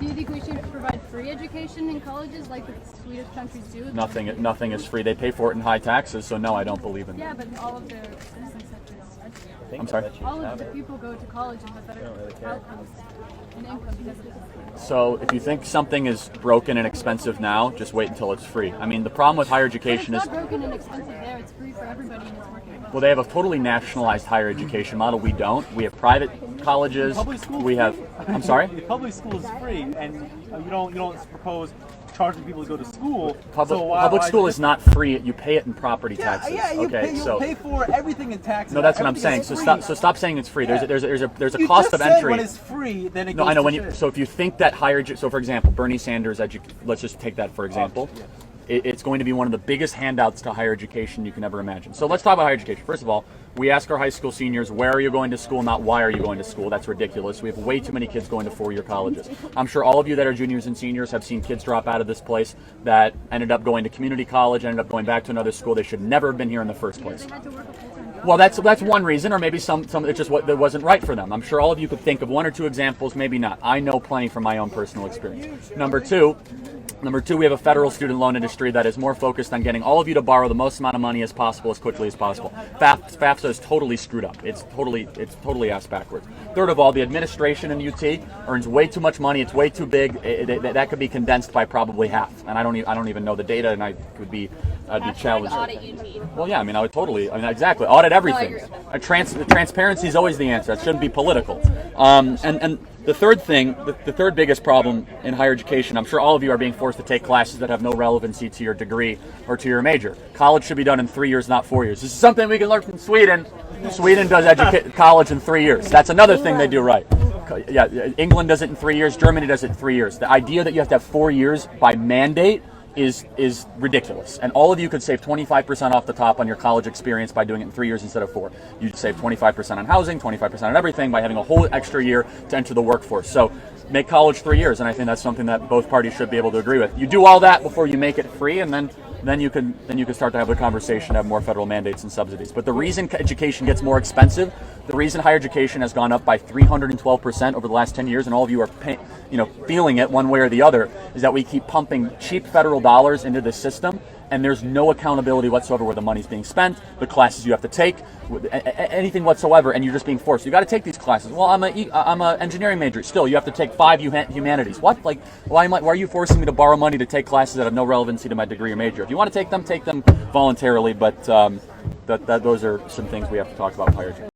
Do you think we should provide free education in colleges like the Swedish countries do? Nothing is free. They pay for it in high taxes, so no, I don't believe in that. Yeah, but all of their citizens have to. I'm sorry? All of the people go to college and have better outcomes and income because of this. So if you think something is broken and expensive now, just wait until it's free. I mean, the problem with higher education It's is, not broken and expensive there. It's free for everybody and it's working well. well, they have a totally nationalized higher education model. We don't. We have private colleges. Public school. We have. I'm sorry. The public school is free, and you don't propose charging people to go to school. Public school is not free. You pay it in property taxes. You pay for everything in taxes. No, that's what I'm saying. So stop saying it's free. Yeah. There's a cost of entry. When it's free, then it No, goes I know to when shit. so if you think that so for example, Bernie Sanders let's just take that for example. Yeah. It's going to be one of the biggest handouts to higher education you can ever imagine. So let's talk about higher education. First of all, we ask our high school seniors, where are you going to school, not why are you going to school. That's ridiculous. We have way too many kids going to four-year colleges. I'm sure all of you that are juniors and seniors have seen kids drop out of this place that ended up going to community college, ended up going back to another school. They should never have been here in the first place. They had to work a full-time job. Well, that's one reason, or maybe some it's just that wasn't right for them. I'm sure all of you could think of one or two examples, maybe not. I know plenty from my own personal experience. Number two, we have a federal student loan industry that is more focused on getting all of you to borrow the most amount of money as possible, as quickly as possible. FAFSA is totally screwed up. It's totally ass backwards. Third of all, the administration in UT earns way too much money. It's way too big. That could be condensed by probably half. And I don't even know the data, and I would be challenged. Audit UT. Well, yeah, I mean, exactly. Audit everything. No, I agree with Transparency is always the answer. That shouldn't be political. And the third thing, the third biggest problem in higher education, I'm sure all of you are being forced to take classes that have no relevancy to your degree or to your major. College should be done in 3 years, not 4 years. This is something we can learn from Sweden. Sweden does college in 3 years. That's another thing they do right. Yeah, England does it in 3 years. Germany does it in 3 years. The idea that you have to have 4 years by mandate is ridiculous. And all of you could save 25% off the top on your college experience by doing it in 3 years instead of 4. You'd save 25% on housing, 25% on everything by having a whole extra year to enter the workforce. So make college 3 years, and I think that's something that both parties should be able to agree with. You do all that before you make it free, and then you can start to have the conversation, have more federal mandates and subsidies. But the reason education gets more expensive, the reason higher education has gone up by 312% over the last 10 years, and all of you are feeling it one way or the other, is that we keep pumping cheap federal dollars into this system, and there's no accountability whatsoever where the money's being spent, the classes you have to take, anything whatsoever, and you're just being forced. You got to take these classes. Well, I'm a engineering major. Still, you have to take 5 humanities. What? Like, why are you forcing me to borrow money to take classes that have no relevancy to my degree or major? If you want to take them voluntarily. But those are some things we have to talk about with higher education.